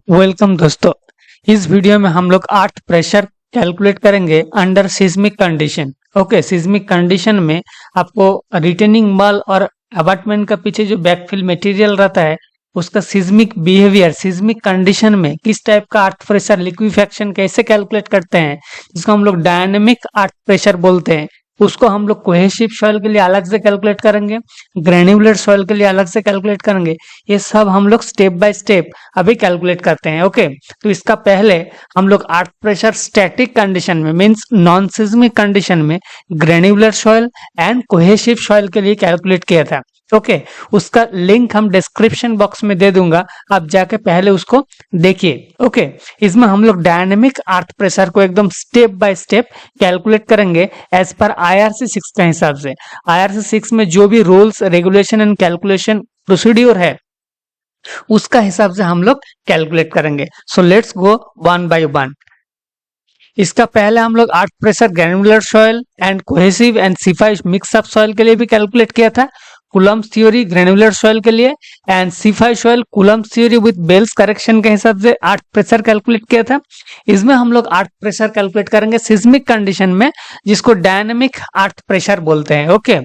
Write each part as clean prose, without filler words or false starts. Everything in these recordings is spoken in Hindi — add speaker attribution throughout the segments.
Speaker 1: वेलकम दोस्तों। इस वीडियो में हम लोग अर्थ प्रेशर कैलकुलेट करेंगे under seismic condition. Okay, seismic condition में आपको रिटेनिंग वॉल और अबाटमेंट का पीछे जो बैकफिल मटेरियल रहता है उसका सिस्मिक बिहेवियर, सिस्मिक कंडीशन में किस टाइप का अर्थ प्रेशर लिक्विफेक्शन कैसे कैलकुलेट करते हैं, जिसको हम लोग डायनेमिक अर्थ प्रेशर बोलते हैं, उसको हम लोग कोहेसिव सॉइल के लिए अलग से कैलकुलेट करेंगे, ग्रेन्युलर सॉइल के लिए अलग से कैलकुलेट करेंगे। ये सब हम लोग स्टेप बाय स्टेप अभी कैलकुलेट करते हैं। ओके, तो इसका पहले हम लोग अर्थ प्रेशर स्टैटिक कंडीशन में मींस नॉन सिस्मिक कंडीशन में granular soil and cohesive soil के लिए कैलकुलेट किया था। ओके, उसका लिंक हम डिस्क्रिप्शन बॉक्स में दे दूंगा, आप जाके पहले उसको देखिए। ओके, इसमें हम लोग डायनेमिक अर्थ प्रेशर को एकदम स्टेप बाय स्टेप कैलकुलेट करेंगे एज पर IRC 6 के हिसाब से। IRC 6 में जो भी rules, regulation and calculation procedure है उसका हिसाब से हम लोग कैलकुलेट करेंगे। So let's go one by one. इसका पहले हम लोग earth pressure granular soil and cohesive and C5 mix up soil के लिए भी कैलकुलेट किया था। कूलम्ब थ्योरी ग्रेन्युलर सॉइल के लिए and C5 soil Coulomb theory with Bell's correction के हिसाब से अर्थ प्रेशर कैलकुलेट किया था। इसमें हम लोग अर्थ प्रेशर कैलकुलेट करेंगे सिस्मिक कंडीशन में, जिसको डायनेमिक अर्थ प्रेशर बोलते हैं। ओके,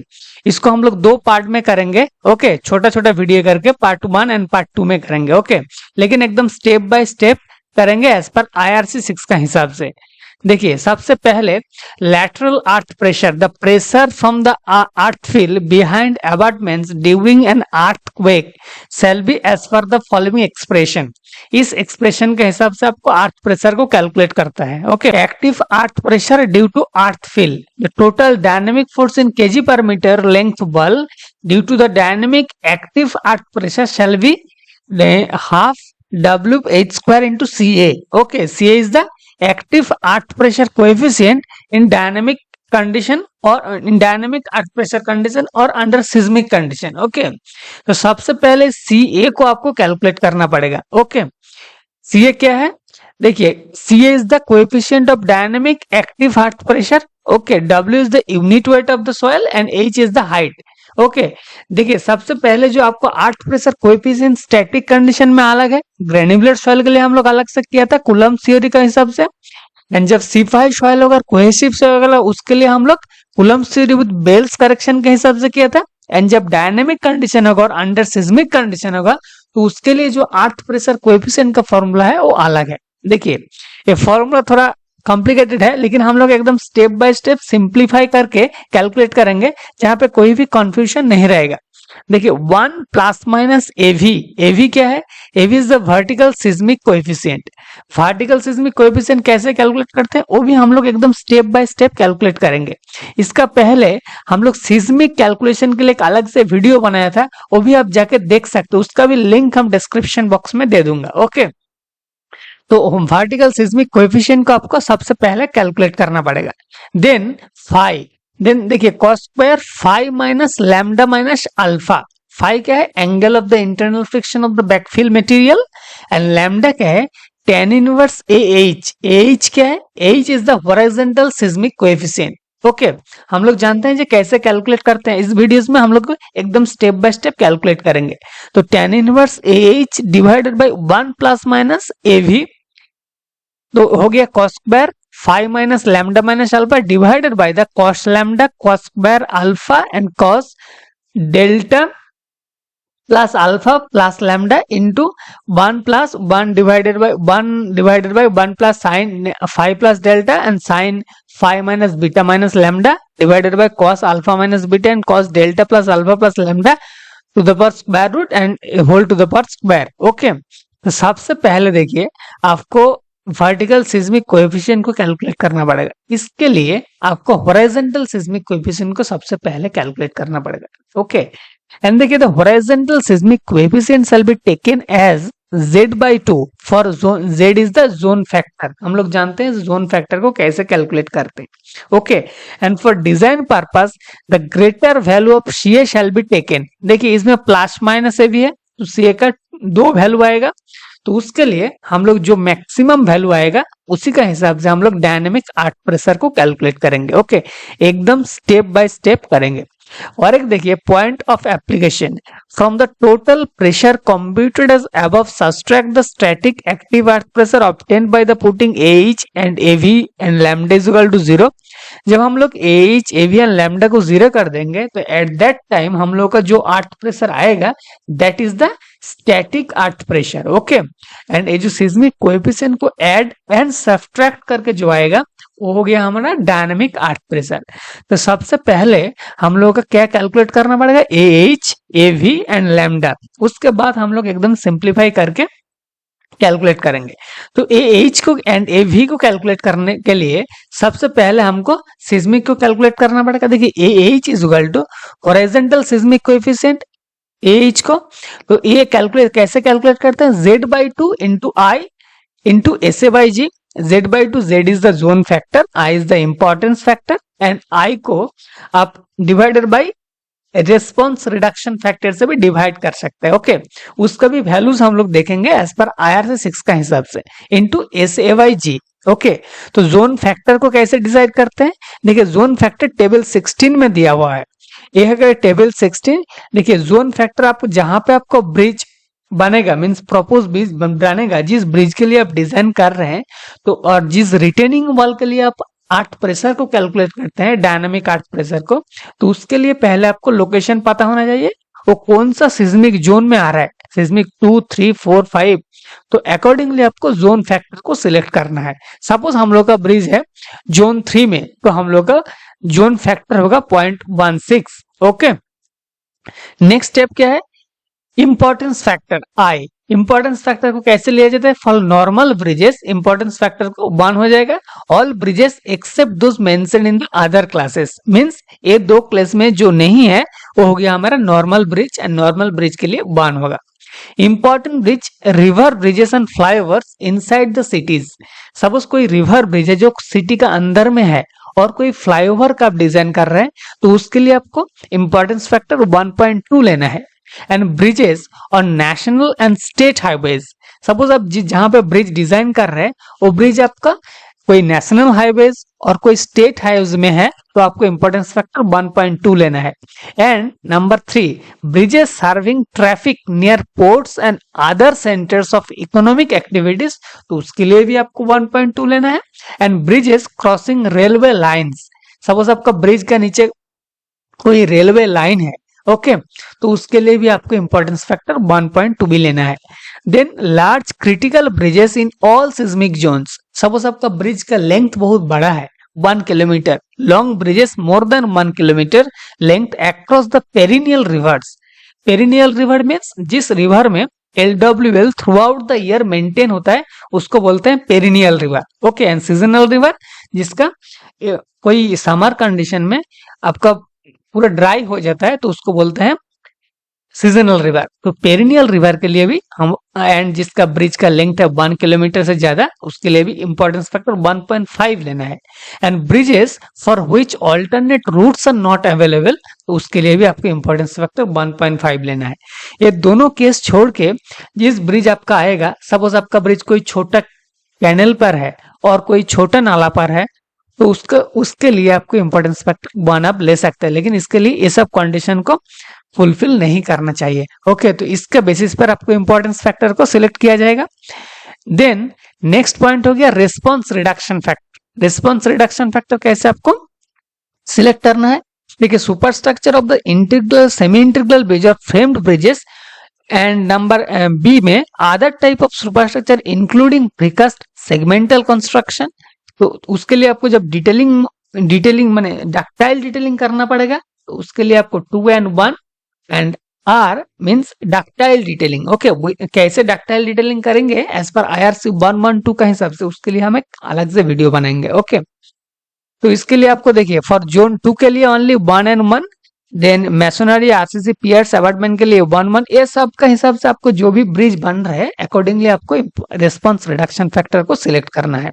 Speaker 1: इसको हम लोग दो पार्ट में करेंगे। ओके, छोटा छोटा वीडियो करके पार्ट 1 एंड पार्ट 2 में करेंगे। ओके, लेकिन एकदम स्टेप बाय स्टेप करेंगे एज पर IRC 6 का हिसाब से। देखिए, सबसे पहले lateral earth pressure, the pressure from the earth field behind abutments during an earthquake shall be as per the following expression। इस एक्सप्रेशन के हिसाब से आपको अर्थ प्रेशर को कैलकुलेट करता है। Okay, active earth pressure due to earth field, the total dynamic force in kg per meter length ball due to the dynamic active earth pressure shall be half WH square into CA। Okay, CA is the active earth pressure coefficient in dynamic condition और in dynamic earth pressure condition और under seismic condition। ओके, तो सबसे पहले CA को आपको कैलकुलेट करना पड़ेगा। ओके, CA क्या है? देखिए, CA is the coefficient of dynamic active earth pressure। Okay, W is the unit weight of the soil and H is the height। Okay, देखिए, सबसे पहले जो आपको earth pressure coefficient static condition में अलग है, ग्रेन्युलर सॉइल के लिए हम लोग अलग से किया था कूलम्ब थ्योरी का हिसाब से। एंड जब C5 सॉइल होगा, कोहेसिव सॉइल होगा, उसके लिए हम लोग Coulomb theory with Bell's correction के हिसाब से किया था। एंड जब डायनेमिक कंडीशन होगा और अंडर सिस्मिक कंडीशन होगा तो उसके लिए जो अर्थ प्रेशर कोएफिशिएंट का फॉर्मूला है वो अलग है। देखिए, ये फॉर्मूला थोड़ा कॉम्प्लिकेटेड है, लेकिन हम लोग एकदम स्टेप बाय स्टेप सिंप्लीफाई करके कैलकुलेट करेंगे, जहां पे कोई भी कंफ्यूजन नहीं रहेगा। देखिए, 1 प्लस माइनस AV, AV क्या है? AV is the vertical seismic coefficient. Vertical seismic coefficient कैसे कैलकुलेट करते हैं वो भी हम लोग एकदम स्टेप बाय स्टेप कैलकुलेट करेंगे। इसका पहले हम लोग सिस्मिक कैलकुलेशन के लिए एक अलग से वीडियो बनाया था, वो भी आप जाके देख सकते हो, उसका भी लिंक हम डिस्क्रिप्शन बॉक्स में दे दूंगा। ओके, तो वर्टिकल सिस्मिक कोएफिशिएंट को आपको सबसे पहले कैलकुलेट करना पड़ेगा। देन फाई, देन देखिए cos square phi minus lambda minus alpha. Phi क्या है? Angle of the internal friction of the backfill material and lambda क्या है? tan inverse AH। AH क्या है? AH is the horizontal seismic coefficient. Okay, हम लोग जानते हैं जो कैसे कैलकुलेट करते हैं, इस वीडियोस में हम लोग एकदम स्टेप बाय स्टेप कैलकुलेट करेंगे। तो tan inverse AH divided by 1 plus minus AV, तो हो गया cos square five minus lambda minus alpha divided by the cos lambda cos square alpha and cos delta plus alpha plus lambda into 1 plus 1 divided by 1 plus sine 5 plus delta and sine 5 minus beta minus lambda divided by cos alpha minus beta and cos delta plus alpha plus lambda to the power square root and whole to the power square. Okay, तो सबसे पहले देखिए आपको वर्टिकल सिस्मिक कोएफिशिएंट को कैलकुलेट करना पड़ेगा। इसके लिए आपको हॉरिजॉन्टल सिस्मिक कोएफिशिएंट को सबसे पहले कैलकुलेट करना पड़ेगा। ओके, एंड देखिए the horizontal seismic coefficient shall be taken as Z/2 for zone. Z is the zone factor. हम लोग जानते हैं जोन फैक्टर को कैसे कैलकुलेट करते हैं। Okay, and for design purpose the greater value of CA shell be taken. देखिए, इसमें प्लस माइनस भी है, तो CA का 2 वैल्यू आएगा, तो उसके लिए हम लोग जो मैक्सिमम वैल्यू आएगा उसी का हिसाब से हम लोग डायनेमिक अर्थ प्रेशर को कैलकुलेट करेंगे। ओके, एकदम स्टेप बाय स्टेप करेंगे। और एक देखिए point of application, from the total pressure computed as above subtract the static active earth pressure obtained by the putting AH and AV and lambda is equal to 0। जब हम लोग AH AV एंड लैम्डा को 0 कर देंगे तो एट दैट टाइम हम लोग का जो अर्थ प्रेशर आएगा that is the static earth pressure. Okay, and ये जो सिस्मिक कोएफिशिएंट को ऐड एंड सब्ट्रैक्ट करके जो आएगा वो हो गया हमारा डायनामिक अर्थ प्रेशर। तो सबसे पहले हम लोगों का क्या कैलकुलेट करना पड़ेगा, AH AV एंड लैम्डा, उसके बाद हम लोग एकदम सिंप्लीफाई करके कैलकुलेट करेंगे। तो AH को एंड AV को कैलकुलेट करने के लिए सबसे पहले हमको सिस्मिक को कैलकुलेट करना पड़ेगा। देखिए AH is equal to horizontal seismic coefficient AH को, तो ये कैलकुलेट कैसे कैलकुलेट करते हैं, Z/2 into I into SA/G। Z/2 Z is the zone factor, I is the importance factor and I को आप divided by response reduction factor से भी डिवाइड कर सकते हैं। ओके, उसका भी वैल्यूज हम लोग देखेंगे एज पर IRC6 का हिसाब से इंटू SA/G। ओके, तो जोन फैक्टर को कैसे डिसाइड करते हैं, देखिए जोन फैक्टर टेबल 16 में दिया हुआ है। ये है टेबल 16। देखिए जोन फैक्टर आपको जहां पे आपको ब्रिज बनेगा मींस प्रपोज ब्रिज बनेगा, जिस ब्रिज के लिए आप डिजाइन कर रहे हैं तो, और जिस रिटेनिंग वॉल के लिए आप अर्थ प्रेशर को कैलकुलेट करते हैं, डायनामिक अर्थ प्रेशर को, तो उसके लिए पहले आपको लोकेशन पता होना चाहिए वो कौन सा सिस्मिक जोन में आ रहा है, सिस्मिक 2, 3, 4, 5। तो अकॉर्डिंगली आपको जोन फैक्टर को सिलेक्ट करना है। सपोज हम लोग का ब्रिज है जोन 3 में, तो हम लोग का जोन फैक्टर होगा 0.16। ओके, नेक्स्ट स्टेप क्या है, importance factor I। Importance factor को कैसे लिया जाता है, for normal bridges importance factor को 1 हो जाएगा, all bridges except those mentioned in the other classes, means ये दो क्लास में जो नहीं है वो हो गया हमारा normal bridge, and normal bridge के लिए 1 होगा। Important bridge, river bridges and flyovers inside the cities. Suppose कोई रिवर ब्रिज है जो सिटी का अंदर में है और कोई फ्लाईओवर का आप डिजाइन कर रहे हैं, तो उसके लिए आपको इंपॉर्टेंस फैक्टर 1.2 लेना है। And bridges on national and state highways, suppose आप जहां पे ब्रिज डिजाइन कर रहे हैं वो ब्रिज आपका कोई नेशनल हाईवेज और कोई स्टेट हाईवेज में है, तो आपको इंपॉर्टेंस फैक्टर 1.2 लेना है। And number 3, bridges serving traffic near ports and other centres of economic activities, तो उसके लिए भी आपको 1.2 लेना है। And bridges crossing railway lines, suppose आपका ब्रिज का नीचे कोई रेलवे लाइन है, ओके, तो उसके लिए भी आपको इंपॉर्टेंस फैक्टर 1.2 भी लेना है। Then large critical bridges in all seismic zones, suppose आपका ब्रिज का लेंथ बहुत बड़ा है 1 kilometre, long bridges more than 1 kilometre length across the perennial rivers. Perennial river means जिस रिवर में LWL throughout the year maintain होता है उसको बोलते हैं perennial river. Okay, and seasonal river जिसका कोई समर कंडीशन में आपका पूरा ड्राई हो जाता है तो उसको बोलते हैं सीजनल रिवर। तो पेरिनियल रिवर के लिए भी हम, एंड जिसका ब्रिज का लेंथ है 1 किलोमीटर से ज्यादा, उसके लिए भी इंपॉर्टेंस फैक्टर 1.5 लेना है। And bridges for which alternate routes are not available, तो उसके लिए भी आपको इंपॉर्टेंस फैक्टर 1.5 लेना है। ये दोनों केस छोड़ के जिस ब्रिज आपका आएगा, सपोज आपका ब्रिज कोई छोटा कैनल पर है और कोई छोटा नाला पर है, तो उसके लिए आपको इंपॉर्टेंस फैक्टर 1 आप ले सकते हैं, लेकिन इसके लिए ये सब कंडीशन को फुलफिल नहीं करना चाहिए। ओके, तो इसके बेसिस पर आपको इंपॉर्टेंस फैक्टर को सिलेक्ट किया जाएगा। देन नेक्स्ट पॉइंट हो गया response reduction factor. Response reduction factor कैसे आपको सिलेक्ट करना है, देखिए super structure of the integral semi integral bridge और framed bridges, and number B में other type of super structure including precast segmental construction. तो उसके लिए आपको जब डिटेलिंग माने डक्टाइल डिटेलिंग करना पड़ेगा, तो उसके लिए आपको 2 and 1 and R means ductile detailing. Okay, कैसे डक्टाइल डिटेलिंग करेंगे एज पर IRC 112 का हिसाब से, उसके लिए हम एक अलग से वीडियो बनाएंगे। ओके, तो इसके लिए आपको देखिए फॉर जोन 2 के लिए only 1 and 1, then masonry RCC piers abutment के लिए 1-1, ये सब का हिसाब से आपको जो भी ब्रिज बन रहे हैं अकॉर्डिंगली आपको रेस्पॉन्स रिडक्शन फैक्टर को सिलेक्ट करना है।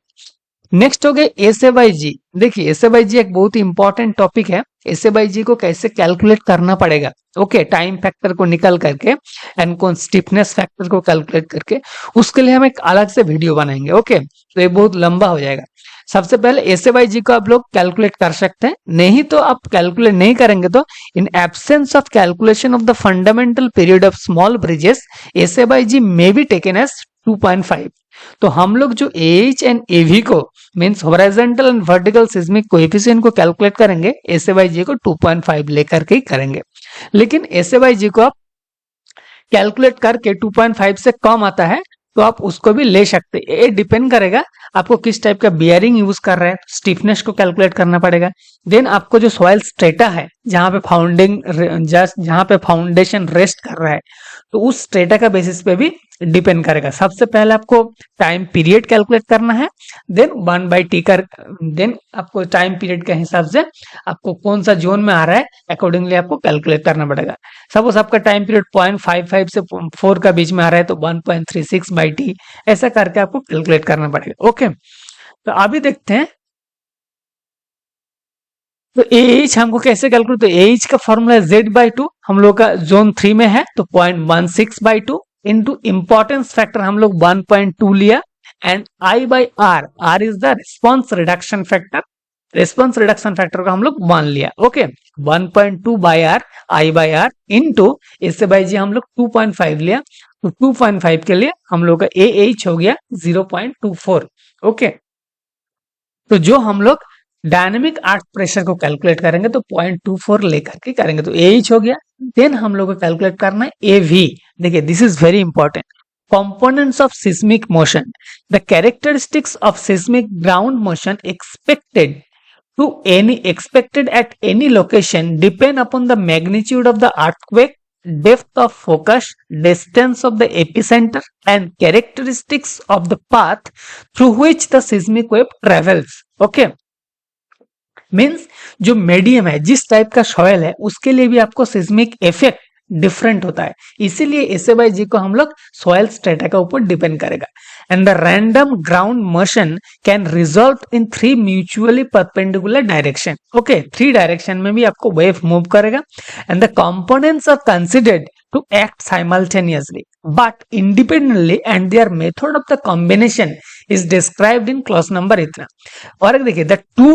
Speaker 1: नेक्स्ट हो गए SA/G। देखिए SA/G एक बहुत ही इंपॉर्टेंट टॉपिक है। SAYG को कैसे कैलकुलेट करना पड़ेगा, ओके, टाइम फैक्टर को निकल करके एंड कौन स्टिफनेस फैक्टर को कैलकुलेट करके, उसके लिए हम एक अलग से वीडियो बनाएंगे, ओके। तो ये बहुत लंबा हो जाएगा। सबसे पहले SAYG को आप लोग कैलकुलेट कर सकते हैं, नहीं तो आप कैलकुलेट नहीं करेंगे तो in absence of calculation of the fundamental period of small bridges SAYG may be taken as 2.5। तो हम लोग जो AH एंड AV को means horizontal and vertical seismic coefficient को कैलकुलेट करेंगे, SAYG को 2.5 लेकर के ही करेंगे। लेकिन SAYG को आप कैलकुलेट करके 2.5 से कम आता है तो आप उसको भी ले सकते हैं। ये डिपेंड करेगा आपको किस टाइप का बियरिंग यूज कर रहे हैं, स्टिफनेस को कैलकुलेट करना पड़ेगा। देन आपको जो सॉइल स्ट्रेटा है जहां पे फाउंडेशन रेस्ट कर रहा है, तो उस स्ट्रेटा का बेसिस पे भी डिपेंड करेगा। सबसे पहले आपको टाइम पीरियड कैलकुलेट करना है, देन 1/t कर, देन आपको टाइम पीरियड के हिसाब से आपको कौन सा जोन में आ रहा है अकॉर्डिंगली आपको कैलकुलेट करना पड़ेगा। सपोज आपका टाइम पीरियड 0.55 से 4 का बीच में आ रहा है तो 1.36/t ऐसा करके आपको कैलकुलेट करना पड़ेगा, ओके। तो अभी देखते हैं तो AH हमको कैसे कैलकुलेट, तो AH का फॉर्मूला Z/2 हम लोग का जोन 3 में है तो 0.16/2 इंटू इंपॉर्टेंस फैक्टर हम लोग 1.2 लिया and I/R, R is the response reduction factor, response reduction factor को हम लोग 1 लिया, okay. 1.2/R I/R into SAYG हम लोग 2.5 लिया, तो 2.5 के लिए हम लोग का AH हो गया 0.24, ओके। तो जो हम लोग डायनेमिक आर्क प्रेशर को कैलकुलेट करेंगे तो 0.24 लेकर के करेंगे, तो AH हो गया। देन हम लोग को कैलकुलेट करना है AV। देखिए this is very important, components of seismic motion, the characteristics of seismic ground motion expected at any location depend upon the magnitude of the earthquake, depth of focus, distance of the epicenter and characteristics of the path through which the seismic wave travels, okay। Means जो मीडियम है, जिस टाइप का सॉइल है, उसके लिए भी आपको सिस्मिक इफेक्ट डिफरेंट होता है, इसीलिए SAYG को हम लोग सॉइल स्ट्रेटा के ऊपर डिपेंड करेगा। And the random ground motion can result in 3 mutually perpendicular direction, okay. 3 direction में भी आपको वेव मूव करेगा and the components are considered to act simultaneously but independently and their method of the combination is described in clause number इतना। और देखिए the two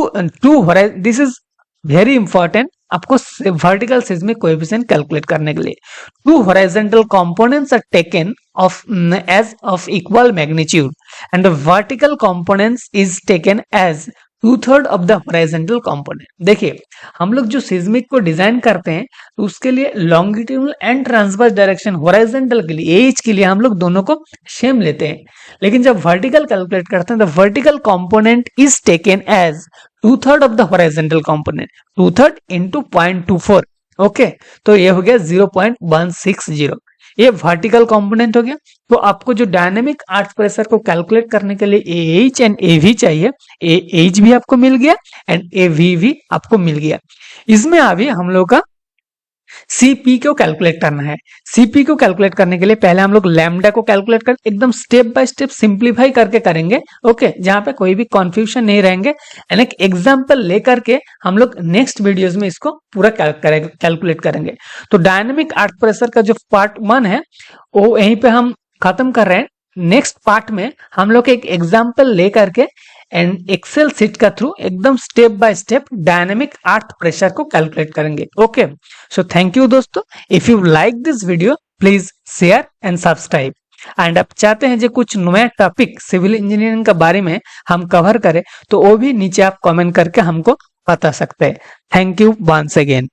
Speaker 1: this is very important, आपको vertical seismic coefficient कैलकुलेट करने के लिए 2 horizontal components are taken of as of equal magnitude and the vertical components is taken as 2/3 of the horizontal component। देखिए हम लोग जो सिस्मिक को डिजाइन करते हैं तो उसके लिए longitudinal and transverse direction horizontal के लिए AH के लिए हम लोग दोनों को सेम लेते हैं, लेकिन जब वर्टिकल कैलकुलेट करते हैं तो vertical component is taken as 2/3 of the horizontal component, 2/3 into 0.24, okay. तो ये हो गया 0.160, ये वर्टिकल कंपोनेंट हो गया। तो आपको जो डायनेमिक आर्क प्रेशर को कैलकुलेट करने के लिए AH एंड AV चाहिए, AH भी आपको मिल गया एंड AV भी आपको मिल गया। इसमें अभी हम लोग का CP को कैलकुलेट करना है। CP को कैलकुलेट करने के लिए पहले हम लोग लैम्डा को कैलकुलेट कर एकदम स्टेप बाय स्टेप सिंप्लीफाई करके करेंगे, ओके, जहां पे कोई भी कंफ्यूजन नहीं रहेंगे एंड एक एग्जांपल लेकर के हम लोग नेक्स्ट वीडियोस में इसको पूरा कैलकुलेट करेंगे। तो डायनेमिक आर्क प्रेशर का जो पार्ट 1 है वो यहीं पे हम खत्म कर रहे हैं। नेक्स्ट पार्ट में हम लोग एक एग्जांपल लेकर के एंड एक्सेल सीट का थ्रू एकदम step by step dynamic arc pressure को कैलकुलेट करेंगे, ओके। सो थैंक यू दोस्तों, if you like this video please share and subscribe and आप चाहते हैं जो कुछ नया टॉपिक सिविल इंजीनियरिंग के बारे में हम कवर करें तो वो भी नीचे आप कमेंट करके हमको बता सकते हैं। Thank you once again.